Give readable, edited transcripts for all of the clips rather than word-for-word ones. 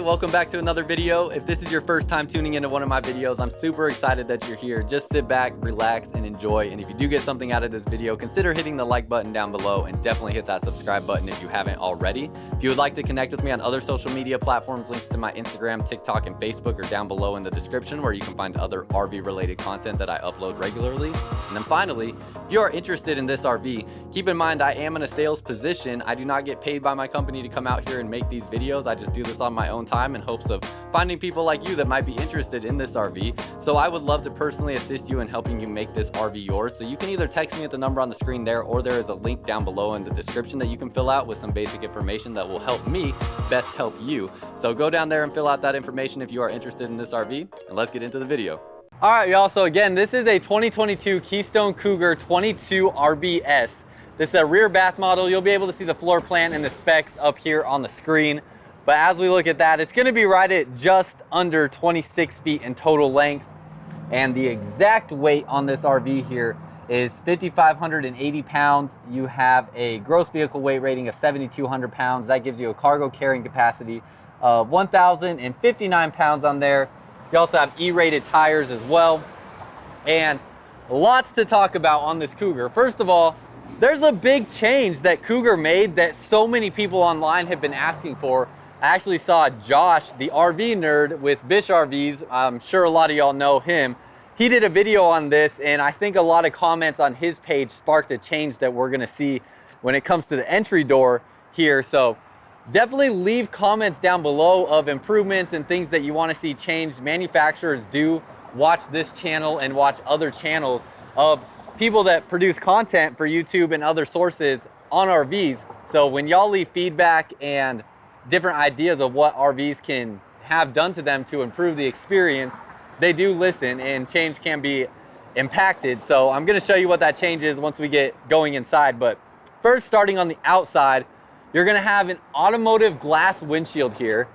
Welcome back to another video. If this is your first time tuning into one of my videos, I'm super excited that you're here. Just sit back, relax, and enjoy. And if you do get something out of this video, consider hitting the like button down below and definitely hit that subscribe button if you haven't already. If you would like to connect with me on other social media platforms, links to my Instagram, TikTok, and Facebook are down below in the description, where you can find other RV related content that I upload regularly. And then finally, if you are interested in this RV, keep in mind I am in a sales position. I do not get paid by my company to come out here and make these videos. I just do this on my own time in hopes of finding people like you that might be interested in this RV. So I would love to personally assist you in helping you make this RV yours. So you can either text me at the number on the screen there, or there is a link down below in the description that you can fill out with some basic information that will help me best help you. So go down there and fill out that information if you are interested in this RV, and let's get into the video. All right, y'all, so again, this is a 2022 Keystone Cougar 22RBS. This is a rear bath model. You'll be able to see the floor plan and the specs up here on the screen. But as we look at that, it's gonna be right at just under 26 feet in total length. And the exact weight on this RV here is 5,580 pounds. You have a gross vehicle weight rating of 7,200 pounds. That gives you a cargo carrying capacity of 1,059 pounds on there. You also have E-rated tires as well. And lots to talk about on this Cougar. First of all, there's a big change that Cougar made that so many people online have been asking for. I actually saw Josh, the RV nerd with Bish RVs. I'm sure a lot of y'all know him. He did a video on this, and I think a lot of comments on his page sparked a change that we're gonna see when it comes to the entry door here. So definitely leave comments down below of improvements and things that you wanna see changed. Manufacturers do watch this channel and watch other channels of people that produce content for YouTube and other sources on RVs. So when y'all leave feedback and different ideas of what RVs can have done to them to improve the experience, they do listen, and change can be impacted. So I'm gonna show you what that change is once we get going inside. But first, starting on the outside, you're gonna have an automotive glass windshield here.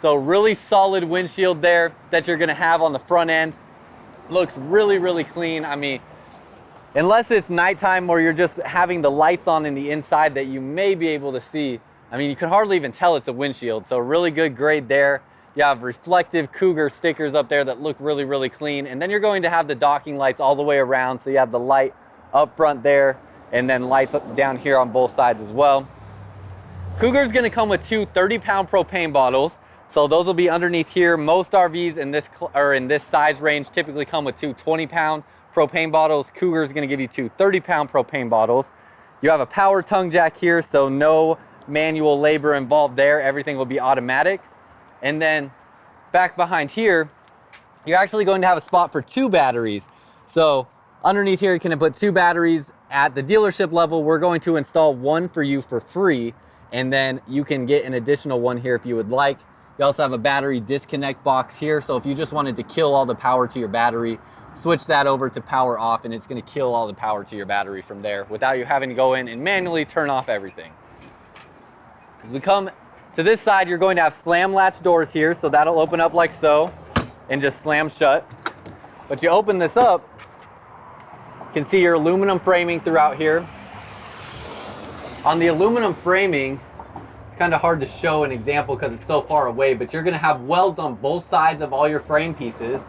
So really solid windshield there that you're gonna have on the front end. Looks really, really clean. I mean, unless it's nighttime where you're just having the lights on in the inside that you may be able to see, I mean, you can hardly even tell it's a windshield. So really good grade there. You have reflective Cougar stickers up there that look really, really clean. And then you're going to have the docking lights all the way around. So you have the light up front there, and then lights up down here on both sides as well. Cougar's gonna come with two 30-pound propane bottles. So those will be underneath here. Most RVs in this size range typically come with two 20-pound propane bottles. Cougar's gonna give you two 30-pound propane bottles. You have a power tongue jack here, so no manual labor involved there. Everything will be automatic. And then back behind here, you're actually going to have a spot for two batteries. So underneath here, you can put two batteries. At the dealership level, we're going to install one for you for free, and then you can get an additional one here if you would like. You also have a battery disconnect box here. So if you just wanted to kill all the power to your battery, switch that over to power off, and it's going to kill all the power to your battery from there without you having to go in and manually turn off everything. As we come to this side, you're going to have slam latch doors here, so that'll open up like so and just slam shut. But you open this up, you can see your aluminum framing throughout here. On the aluminum framing, it's kind of hard to show an example because it's so far away, but you're going to have welds on both sides of all your frame pieces,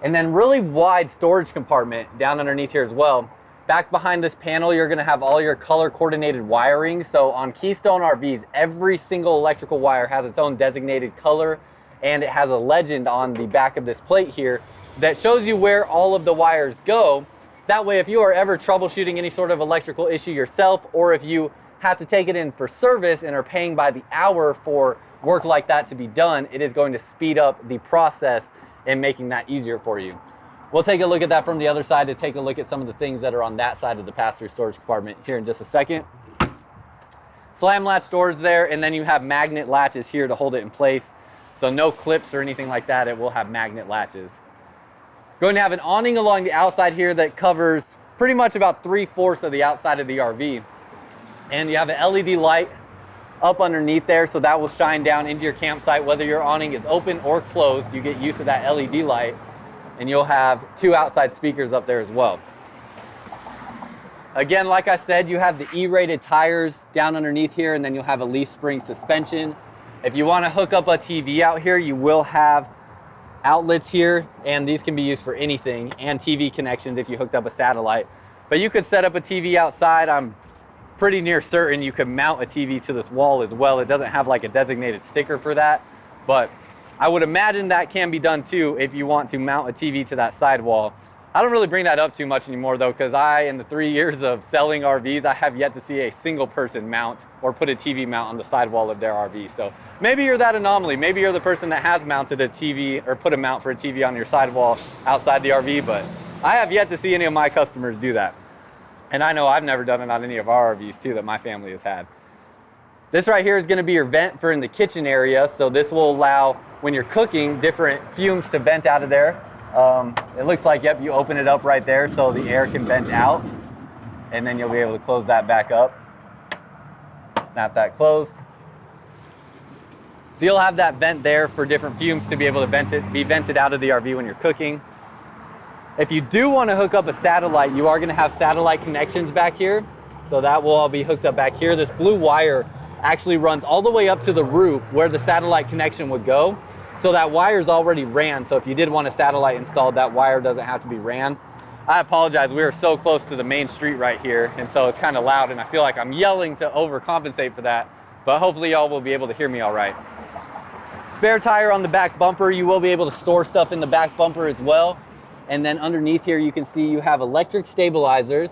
and then really wide storage compartment down underneath here as well. Back behind this panel, you're gonna have all your color coordinated wiring. So on Keystone RVs, every single electrical wire has its own designated color, and it has a legend on the back of this plate here that shows you where all of the wires go. That way, if you are ever troubleshooting any sort of electrical issue yourself, or if you have to take it in for service and are paying by the hour for work like that to be done, it is going to speed up the process in making that easier for you. We'll take a look at that from the other side to take a look at some of the things that are on that side of the pass-through storage compartment here in just a second. Slam latch doors there, and then you have magnet latches here to hold it in place. So no clips or anything like that, it will have magnet latches. Going to have an awning along the outside here that covers pretty much about 3/4 of the outside of the RV. And you have an LED light up underneath there, so that will shine down into your campsite. Whether your awning is open or closed, you get used to that LED light. And you'll have two outside speakers up there as well. Again, like I said, you have the E-rated tires down underneath here, and then you'll have a leaf spring suspension. If you want to hook up a TV out here, you will have outlets here, and these can be used for anything, and TV connections if you hooked up a satellite. But you could set up a TV outside. I'm pretty near certain you could mount a TV to this wall as well. It doesn't have like a designated sticker for that, but I would imagine that can be done too if you want to mount a TV to that sidewall. I don't really bring that up too much anymore though, because in the 3 years of selling RVs, I have yet to see a single person mount or put a TV mount on the sidewall of their RV. So maybe you're that anomaly. Maybe you're the person that has mounted a TV or put a mount for a TV on your sidewall outside the RV, but I have yet to see any of my customers do that. And I know I've never done it on any of our RVs too that my family has had. This right here is going to be your vent for in the kitchen area. So this will allow, when you're cooking, different fumes to vent out of there. It looks like, yep, you open it up right there so the air can vent out, and then you'll be able to close that back up. Snap that closed. So you'll have that vent there for different fumes to be able to be vented out of the RV when you're cooking. If you do want to hook up a satellite, you are going to have satellite connections back here. So that will all be hooked up back here. This blue wire actually runs all the way up to the roof where the satellite connection would go. So that wire's already ran. So if you did want a satellite installed, that wire doesn't have to be ran. I apologize, we are so close to the main street right here, and so it's kind of loud, and I feel like I'm yelling to overcompensate for that, but hopefully y'all will be able to hear me all right. Spare tire on the back bumper. You will be able to store stuff in the back bumper as well. And then underneath here, you can see you have electric stabilizers.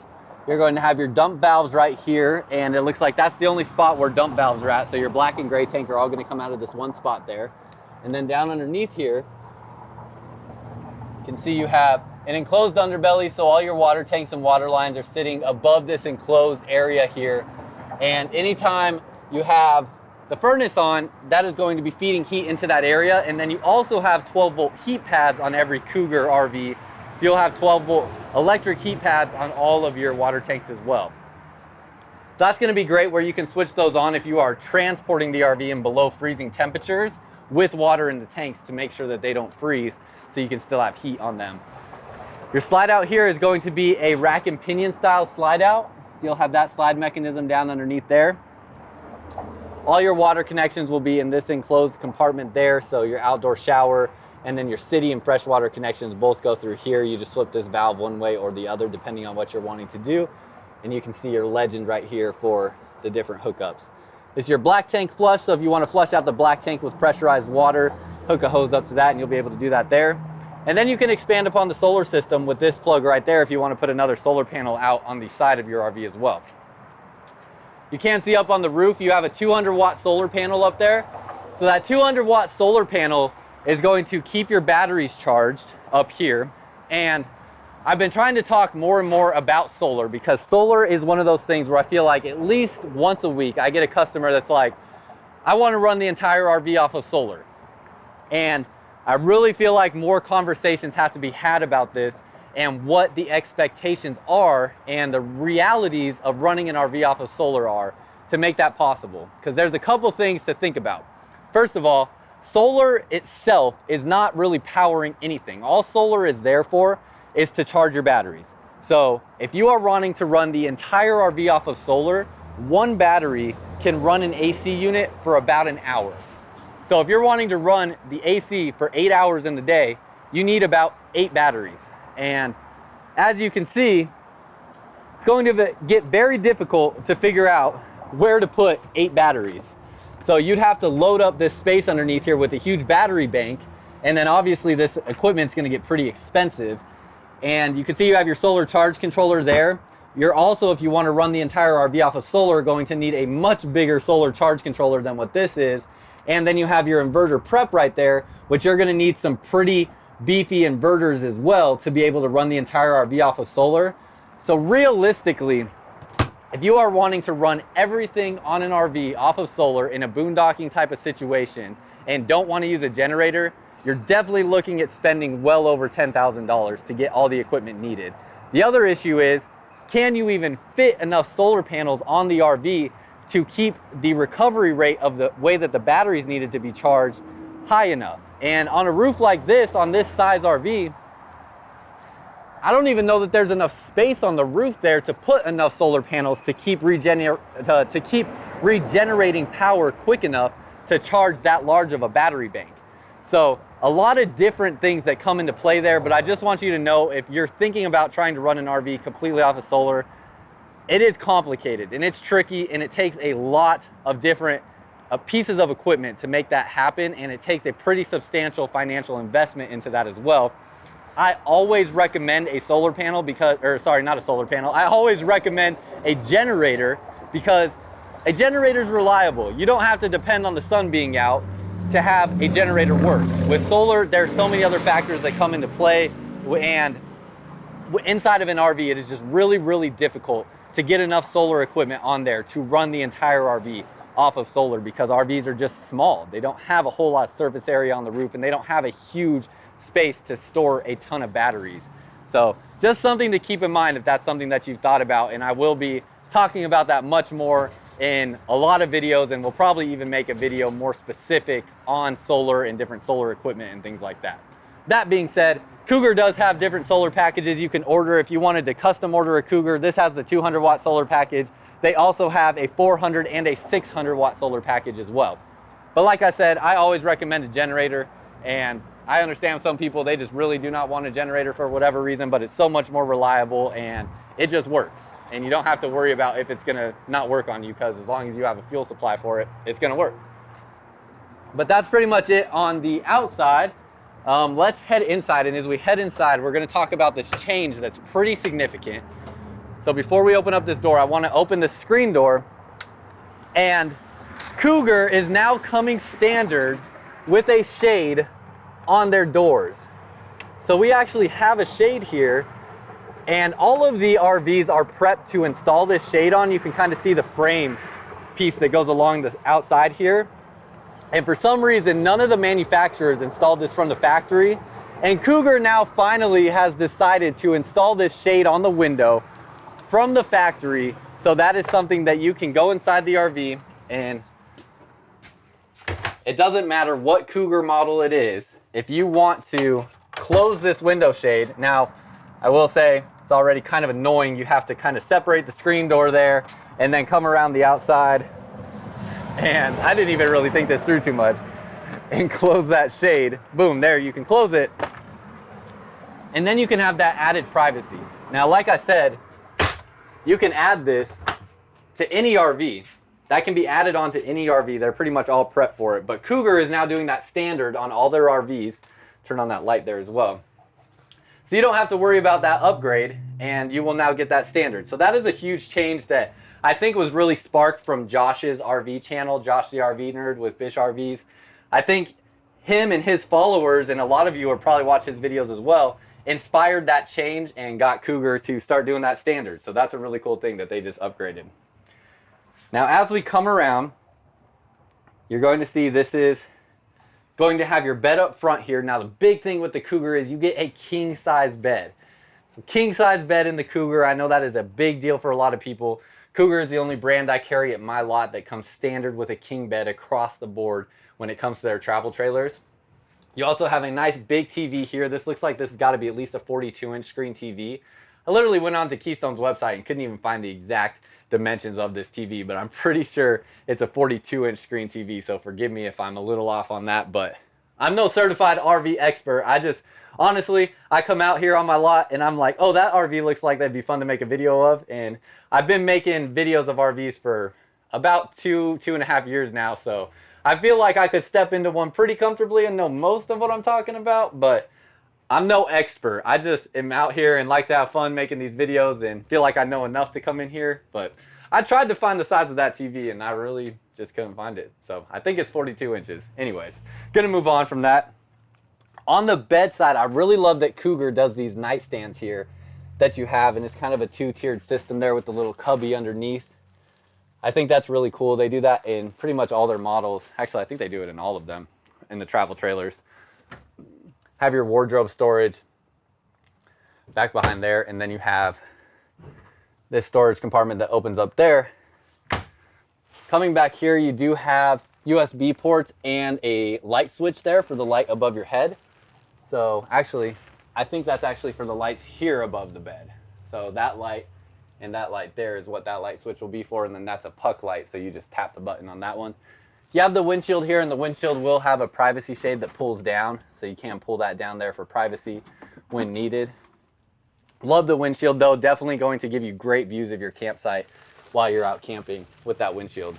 You're going to have your dump valves right here, and it looks like that's the only spot where dump valves are at. So your black and gray tank are all going to come out of this one spot there. And then down underneath here, you can see you have an enclosed underbelly, so all your water tanks and water lines are sitting above this enclosed area here. And anytime you have the furnace on, that is going to be feeding heat into that area. And then you also have 12-volt heat pads on every Cougar RV. So you'll have 12-volt electric heat pads on all of your water tanks as well. So that's going to be great where you can switch those on if you are transporting the RV in below freezing temperatures with water in the tanks to make sure that they don't freeze, so you can still have heat on them. Your slide out here is going to be a rack and pinion style slide out. So you'll have that slide mechanism down underneath there. All your water connections will be in this enclosed compartment there. So your outdoor shower and then your city and freshwater connections both go through here. You just flip this valve one way or the other depending on what you're wanting to do. And you can see your legend right here for the different hookups. This is your black tank flush. So if you want to flush out the black tank with pressurized water, hook a hose up to that and you'll be able to do that there. And then you can expand upon the solar system with this plug right there if you want to put another solar panel out on the side of your RV as well. You can see up on the roof, you have a 200-watt solar panel up there. So that 200-watt solar panel is going to keep your batteries charged up here. And I've been trying to talk more and more about solar because solar is one of those things where I feel like at least once a week I get a customer that's like, I want to run the entire RV off of solar. And I really feel like more conversations have to be had about this and what the expectations are and the realities of running an RV off of solar are to make that possible. Because there's a couple things to think about. First of all, solar itself is not really powering anything. All solar is there for is to charge your batteries. So if you are wanting to run the entire RV off of solar, one battery can run an AC unit for about an hour. So if you're wanting to run the AC for 8 hours in the day, you need about 8 batteries. And as you can see, it's going to get very difficult to figure out where to put 8 batteries. So you'd have to load up this space underneath here with a huge battery bank. And then obviously this equipment's going to get pretty expensive. And you can see you have your solar charge controller there. You're also, if you want to run the entire RV off of solar, going to need a much bigger solar charge controller than what this is. And then you have your inverter prep right there, which you're going to need some pretty beefy inverters as well to be able to run the entire RV off of solar. So realistically, if you are wanting to run everything on an RV off of solar in a boondocking type of situation and don't want to use a generator, you're definitely looking at spending well over $10,000 to get all the equipment needed. The other issue is, can you even fit enough solar panels on the RV to keep the recovery rate of the way that the batteries needed to be charged high enough? And on a roof like this, on this size RV, I don't even know that there's enough space on the roof there to put enough solar panels to keep regenerating power quick enough to charge that large of a battery bank. So a lot of different things that come into play there, but I just want you to know, if you're thinking about trying to run an RV completely off of solar, it is complicated and it's tricky, and it takes a lot of different pieces of equipment to make that happen, and it takes a pretty substantial financial investment into that as well. I always recommend a solar panel because, or sorry, not a solar panel. I always recommend a generator because a generator is reliable. You don't have to depend on the sun being out to have a generator work. With solar, there's so many other factors that come into play, and inside of an RV, it is just really, really difficult to get enough solar equipment on there to run the entire RV off of solar, because RVs are just small. They don't have a whole lot of surface area on the roof, and they don't have a huge space to store a ton of batteries. So just something to keep in mind if that's something that you've thought about, and I will be talking about that much more in a lot of videos, and we'll probably even make a video more specific on solar and different solar equipment and things like that. That being said, Cougar does have different solar packages you can order. If you wanted to custom order a Cougar, this has the 200 watt solar package. They also have a 400 and a 600 watt solar package as well. But like I said, I always recommend a generator, and I understand some people, they just really do not want a generator for whatever reason, but it's so much more reliable and it just works. And you don't have to worry about if it's gonna not work on you, because as long as you have a fuel supply for it, it's gonna work. But that's pretty much it on the outside. Let's head inside, and as we head inside, we're gonna talk about this change that's pretty significant. So before we open up this door, I wanna open the screen door, and Cougar is now coming standard with a shade on their doors. So we actually have a shade here, and all of the RVs are prepped to install this shade on. You can kind of see the frame piece that goes along the outside here. And for some reason, none of the manufacturers installed this from the factory. And Cougar now finally has decided to install this shade on the window from the factory. So that is something that you can go inside the RV, and it doesn't matter what Cougar model it is. If you want to close this window shade, now I will say it's already kind of annoying. You have to kind of separate the screen door there and then come around the outside. And I didn't even really think this through too much, and close that shade. Boom, there, you can close it. And then you can have that added privacy. Now, like I said, you can add this to any RV. That can be added onto any RV. They're pretty much all prepped for it. But Cougar is now doing that standard on all their RVs. Turn on that light there as well. So you don't have to worry about that upgrade, and you will now get that standard. So that is a huge change that I think was really sparked from Josh's RV channel, Josh the RV Nerd with Bish RVs. I think him and his followers, and a lot of you will probably watch his videos as well, inspired that change and got Cougar to start doing that standard. So that's a really cool thing that they just upgraded. Now, as we come around, you're going to see this is going to have your bed up front here. Now, the big thing with the Cougar is you get a king size bed. So king size bed in the Cougar, I know that is a big deal for a lot of people. Cougar is the only brand I carry at my lot that comes standard with a king bed across the board when it comes to their travel trailers. You also have a nice big TV here. This looks like this has got to be at least a 42-inch screen TV. I literally went on to Keystone's website and couldn't even find the exact dimensions of this TV, but I'm pretty sure it's a 42-inch screen TV, so forgive me if I'm a little off on that, but I'm no certified RV expert. I just, honestly, I come out here on my lot and I'm like, oh, that RV looks like that'd be fun to make a video of, and I've been making videos of RVs for about two and a half years now, so I feel like I could step into one pretty comfortably and know most of what I'm talking about, but I'm no expert. I just am out here and like to have fun making these videos and feel like I know enough to come in here. But I tried to find the size of that TV and I really just couldn't find it. So I think it's 42 inches. Anyways, gonna move on from that. On the bedside, I really love that Cougar does these nightstands here that you have, and it's kind of a two-tiered system there with the little cubby underneath. I think that's really cool. They do that in pretty much all their models. Actually, I think they do it in all of them in the travel trailers. Have your wardrobe storage back behind there, and then you have this storage compartment that opens up there. Coming back here, you do have USB ports and a light switch there for the light above your head. So actually, I think that's actually for the lights here above the bed. So that light and that light there is what that light switch will be for, and then that's a puck light, so you just tap the button on that one. You have the windshield here, and the windshield will have a privacy shade that pulls down, so you can pull that down there for privacy when needed. Love the windshield though, definitely going to give you great views of your campsite while you're out camping with that windshield.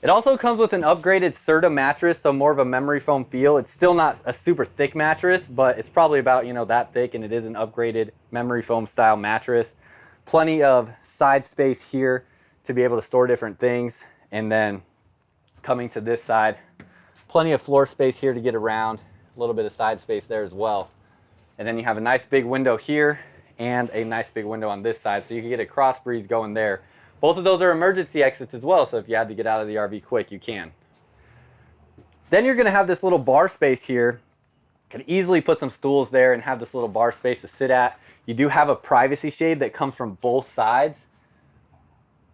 It also comes with an upgraded Serta mattress, so more of a memory foam feel. It's still not a super thick mattress, but it's probably about, you know, that thick, and it is an upgraded memory foam style mattress. Plenty of side space here to be able to store different things. And then coming to this side, plenty of floor space here to get around, a little bit of side space there as well. And then you have a nice big window here and a nice big window on this side, so you can get a cross breeze going there. Both of those are emergency exits as well, so if you had to get out of the RV quick, you can. Then you're gonna have this little bar space here. You can easily put some stools there and have this little bar space to sit at. You do have a privacy shade that comes from both sides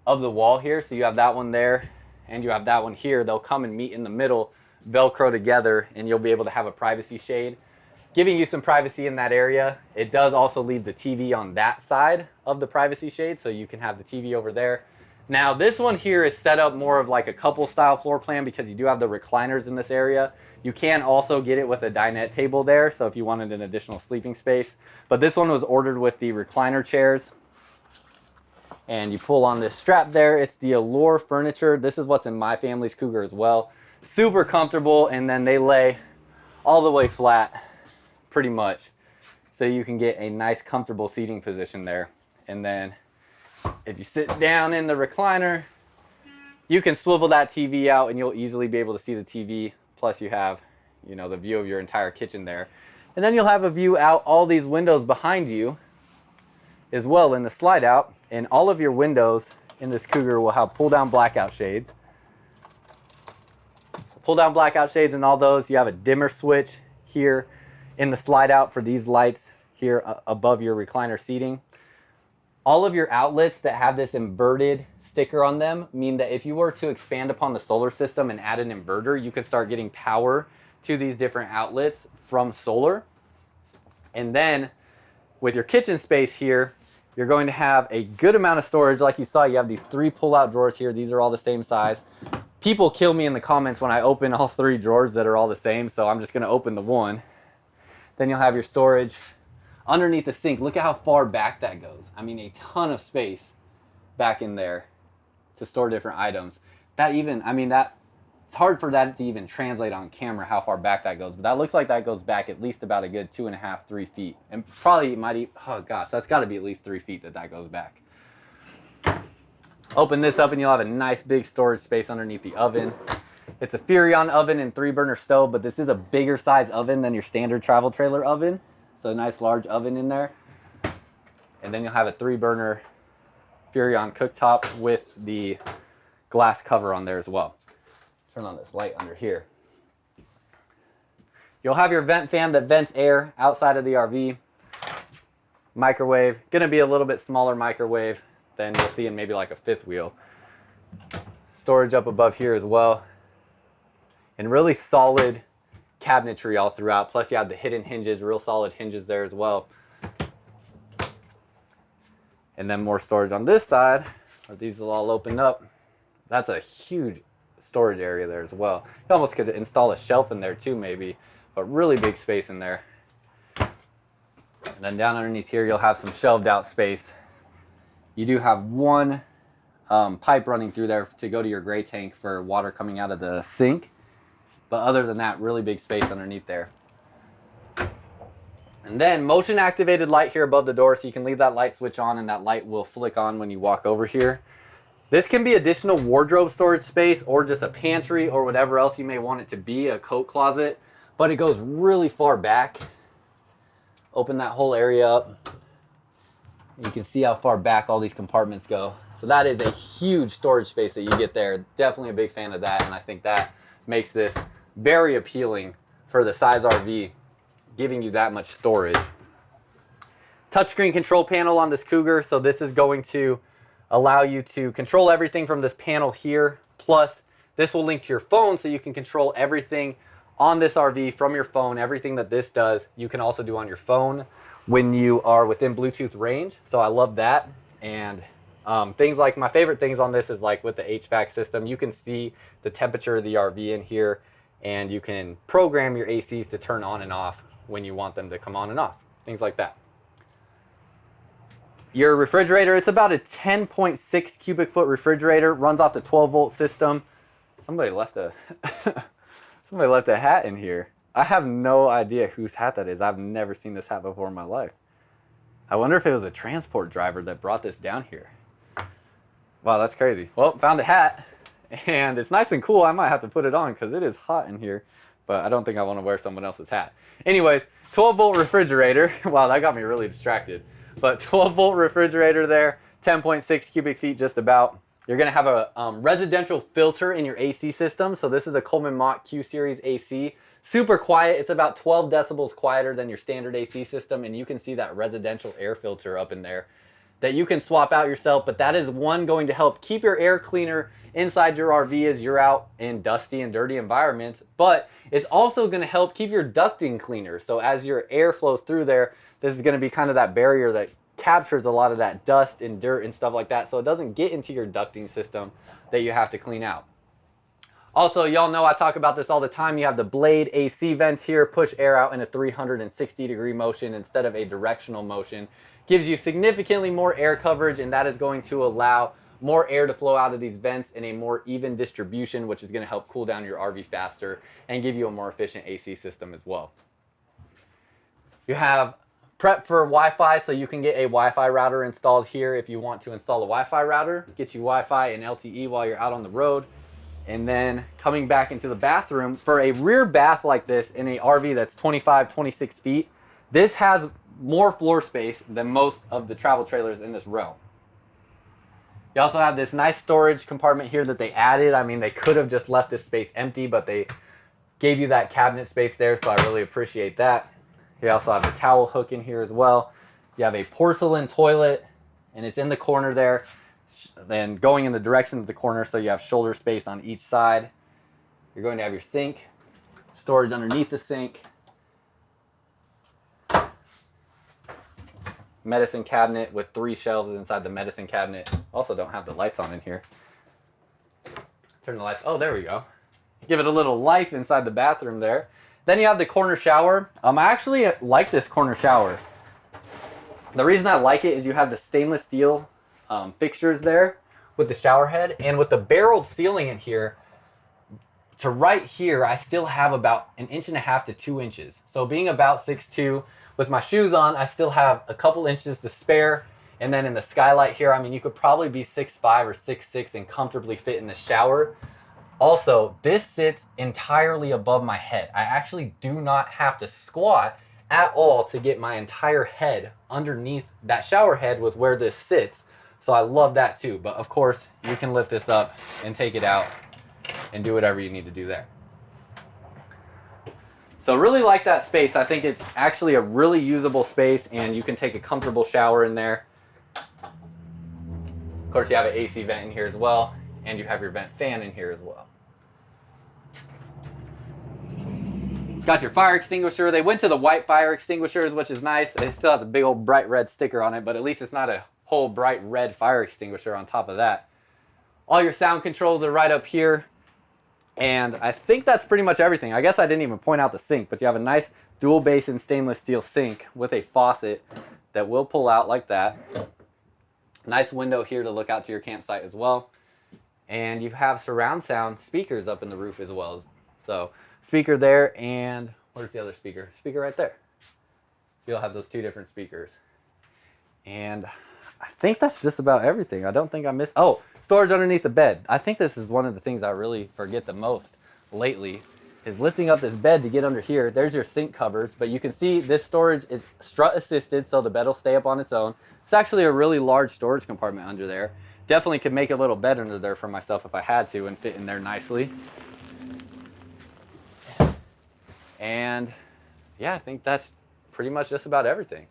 of the wall here, so you have that one there and you have that one here. They'll come and meet in the middle, Velcro together, and you'll be able to have a privacy shade, giving you some privacy in that area. It does also leave the TV on that side of the privacy shade, so you can have the TV over there. Now this one here is set up more of like a couple style floor plan because you do have the recliners in this area. You can also get it with a dinette table there, so if you wanted an additional sleeping space. But this one was ordered with the recliner chairs. And you pull on this strap there. It's the Allure furniture. This is what's in my family's Cougar as well. Super comfortable, and then they lay all the way flat pretty much, so you can get a nice comfortable seating position there. And then if you sit down in the recliner, you can swivel that TV out and you'll easily be able to see the TV. Plus you have, you know, the view of your entire kitchen there. And then you'll have a view out all these windows behind you as well in the slide out. And all of your windows in this Cougar will have pull down blackout shades. So pull down blackout shades in all those. You have a dimmer switch here in the slide out for these lights here above your recliner seating. All of your outlets that have this inverted sticker on them mean that if you were to expand upon the solar system and add an inverter, you can start getting power to these different outlets from solar. And then with your kitchen space here, you're going to have a good amount of storage. Like you saw, you have these 3 pull-out drawers here. These are all the same size. People kill me in the comments when I open all 3 drawers that are all the same, so I'm just gonna open the one. Then you'll have your storage underneath the sink. Look at how far back that goes. I mean, a ton of space back in there to store different items. That even, I mean, that it's hard for that to even translate on camera how far back that goes, but that looks like that goes back at least about a good 2.5, 3 feet. And probably might, oh gosh, that's gotta be at least 3 feet that goes back. Open this up and you'll have a nice big storage space underneath the oven. It's a Furrion oven and 3-burner stove, but this is a bigger size oven than your standard travel trailer oven. So a nice large oven in there. And then you'll have a 3-burner Furrion cooktop with the glass cover on there as well. Turn on this light under here. You'll have your vent fan that vents air outside of the RV. Microwave, gonna be a little bit smaller microwave than you'll see in maybe like a 5th wheel. Storage up above here as well. And really solid cabinetry all throughout. Plus you have the hidden hinges, real solid hinges there as well. And then more storage on this side, where these will all open up. That's a huge storage area there as well. You almost could install a shelf in there too maybe, but really big space in there. And then down underneath here you'll have some shelved out space. You do have one pipe running through there to go to your gray tank for water coming out of the sink. But other than that, really big space underneath there. And then motion activated light here above the door, so you can leave that light switch on and that light will flick on when you walk over here. This can be additional wardrobe storage space or just a pantry or whatever else you may want it to be, a coat closet, but it goes really far back. Open that whole area up. You can see how far back all these compartments go. So that is a huge storage space that you get there. Definitely a big fan of that, and I think that makes this very appealing for the size RV, giving you that much storage. Touchscreen control panel on this Cougar, so this is going to allow you to control everything from this panel here. Plus, this will link to your phone, so you can control everything on this RV from your phone. Everything that this does, you can also do on your phone when you are within Bluetooth range. So I love that. And Things like, my favorite things on this is like with the HVAC system, you can see the temperature of the RV in here, and you can program your ACs to turn on and off when you want them to come on and off, things like that. Your refrigerator, it's about a 10.6 cubic foot refrigerator, runs off the 12 volt system. Somebody left a somebody left a hat in here. I have no idea whose hat that is. I've never seen this hat before in my life. I wonder if it was a transport driver that brought this down here. Wow, that's crazy. Well, found a hat, and it's nice and cool. I might have to put it on because it is hot in here, but I don't think I want to wear someone else's hat. Anyways, 12 volt refrigerator. Wow, that got me really distracted. But 12 volt refrigerator there, 10.6 cubic feet just about. You're going to have a residential filter in your AC system. So this is a Coleman Mach Q Series AC. Super quiet. It's about 12 decibels quieter than your standard AC system. And you can see that residential air filter up in there that you can swap out yourself. But that is one going to help keep your air cleaner inside your RV as you're out in dusty and dirty environments. But it's also going to help keep your ducting cleaner. So as your air flows through there, this is going to be kind of that barrier that captures a lot of that dust and dirt and stuff like that, so it doesn't get into your ducting system that you have to clean out. Also, y'all know I talk about this all the time. You have the blade AC vents here, push air out in a 360-degree motion instead of a directional motion. Gives you significantly more air coverage, and that is going to allow more air to flow out of these vents in a more even distribution, which is going to help cool down your RV faster and give you a more efficient AC system as well. You have prep for Wi-Fi, so you can get a Wi-Fi router installed here if you want to install a Wi-Fi router. Get you Wi-Fi and LTE while you're out on the road. And then coming back into the bathroom, for a rear bath like this in a RV that's 25, 26 feet, this has more floor space than most of the travel trailers in this realm. You also have this nice storage compartment here that they added. I mean, they could have just left this space empty, but they gave you that cabinet space there, so I really appreciate that. You also have a towel hook in here as well. You have a porcelain toilet, and it's in the corner there, then going in the direction of the corner, so you have shoulder space on each side. You're going to have your sink, storage underneath the sink, medicine cabinet with 3 shelves inside the medicine cabinet. Also don't have the lights on in here. Turn the lights, oh, there we go. Give it a little life inside the bathroom there. Then you have the corner shower. I actually like this corner shower. The reason I like it is you have the stainless steel fixtures there with the shower head, and with the barreled ceiling in here, to right here, I still have about 1.5 inches to 2 inches. So being about 6'2", with my shoes on, I still have a couple inches to spare. And then in the skylight here, I mean, you could probably be 6'5" or 6'6" and comfortably fit in the shower. Also, this sits entirely above my head. I actually do not have to squat at all to get my entire head underneath that shower head with where this sits. So I love that too. But of course, you can lift this up and take it out and do whatever you need to do there. So really like that space. I think it's actually a really usable space, and you can take a comfortable shower in there. Of course, you have an AC vent in here as well, and you have your vent fan in here as well. Got your fire extinguisher. They went to the white fire extinguishers, which is nice. It still has a big old bright red sticker on it, but at least it's not a whole bright red fire extinguisher on top of that. All your sound controls are right up here. And I think that's pretty much everything. I guess I didn't even point out the sink, but you have a nice dual basin stainless steel sink with a faucet that will pull out like that. Nice window here to look out to your campsite as well. And you have surround sound speakers up in the roof as well. So speaker there, and where's the other speaker? Speaker right there. So you'll have those 2 different speakers. And I think that's just about everything. I don't think I missed. Oh, storage underneath the bed. I think this is one of the things I really forget the most lately, is lifting up this bed to get under here. There's your sink covers, but you can see this storage is strut assisted, so the bed will stay up on its own. It's actually a really large storage compartment under there. Definitely could make a little bed under there for myself if I had to and fit in there nicely. And yeah, I think that's pretty much just about everything.